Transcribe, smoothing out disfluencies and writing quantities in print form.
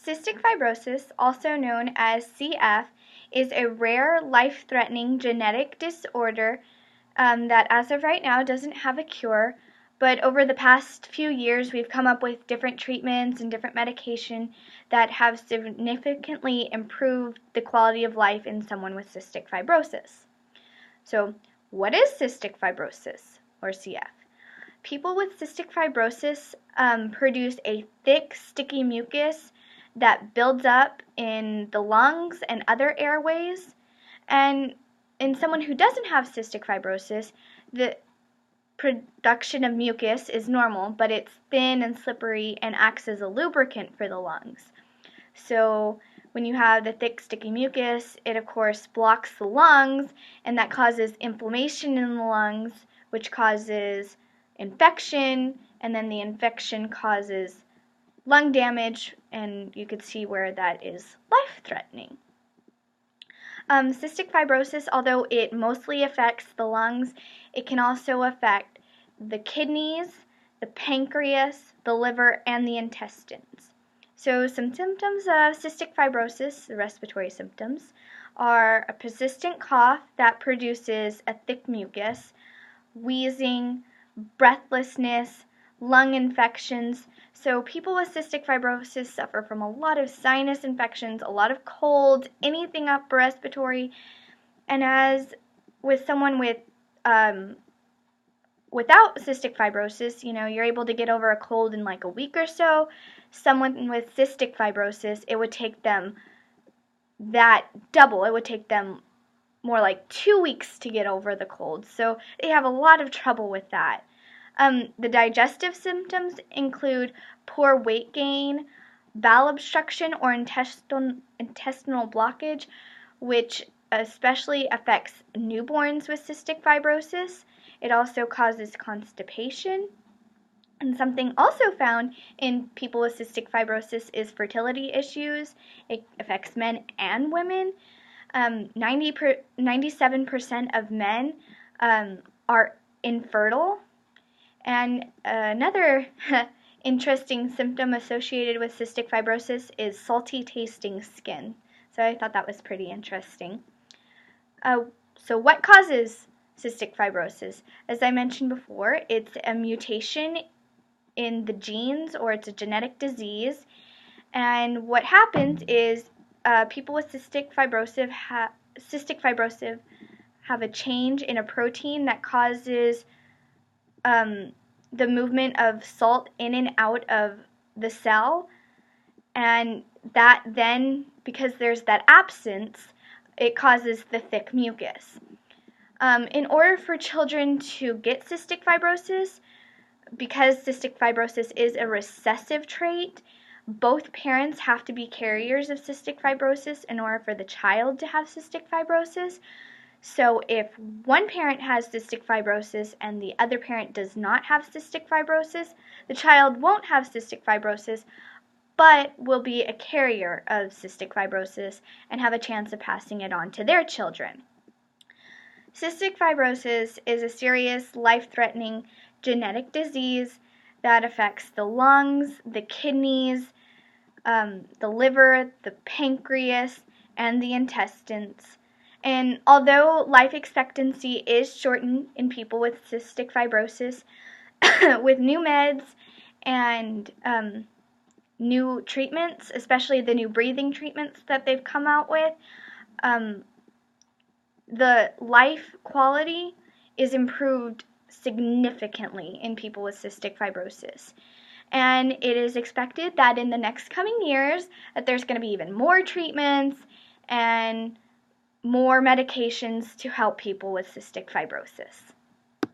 Cystic fibrosis, also known as CF, is a rare, life-threatening genetic disorder that as of right now doesn't have a cure, but over the past few years we've come up with different treatments and different medication that have significantly improved the quality of life in someone with cystic fibrosis. So, what is cystic fibrosis, or CF? People with cystic fibrosis produce a thick, sticky mucus that builds up in the lungs and other airways. And in someone who doesn't have cystic fibrosis, the production of mucus is normal, but it's thin and slippery and acts as a lubricant for the lungs. So when you have the thick, sticky mucus, it of course blocks the lungs, and that causes inflammation in the lungs, which causes infection, and then the infection causes lung damage, and you could see where that is life-threatening. Cystic fibrosis, although it mostly affects the lungs, it can also affect the kidneys, the pancreas, the liver, and the intestines. So some symptoms of cystic fibrosis, the respiratory symptoms, are a persistent cough that produces a thick mucus, wheezing, breathlessness, lung infections. So people with cystic fibrosis suffer from a lot of sinus infections, a lot of colds, anything upper respiratory. And as with someone with without cystic fibrosis, you're able to get over a cold in like a week or so. Someone with cystic fibrosis, it would take them that double. It would take them more like 2 weeks to get over the cold. So they have a lot of trouble with that. The digestive symptoms include poor weight gain, bowel obstruction, or intestinal blockage, which especially affects newborns with cystic fibrosis. It also causes constipation. And something also found in people with cystic fibrosis is fertility issues. It affects men and women. 97% of men are infertile. And another interesting symptom associated with cystic fibrosis is salty tasting skin. So I thought that was pretty interesting. So what causes cystic fibrosis? As I mentioned before, it's a mutation in the genes, or it's a genetic disease. And what happens is people with cystic fibrosis have a change in a protein that causes the movement of salt in and out of the cell, and that then, because there's that absence, it causes the thick mucus. In order for children to get cystic fibrosis, because cystic fibrosis is a recessive trait, both parents have to be carriers of cystic fibrosis in order for the child to have cystic fibrosis. So if one parent has cystic fibrosis and the other parent does not have cystic fibrosis, the child won't have cystic fibrosis, but will be a carrier of cystic fibrosis and have a chance of passing it on to their children. Cystic fibrosis is a serious, life-threatening genetic disease that affects the lungs, the kidneys, the liver, the pancreas, and the intestines. And although life expectancy is shortened in people with cystic fibrosis, with new meds and new treatments, especially the new breathing treatments that they've come out with, the life quality is improved significantly in people with cystic fibrosis. And it is expected that in the next coming years that there's going to be even more treatments and more medications to help people with cystic fibrosis.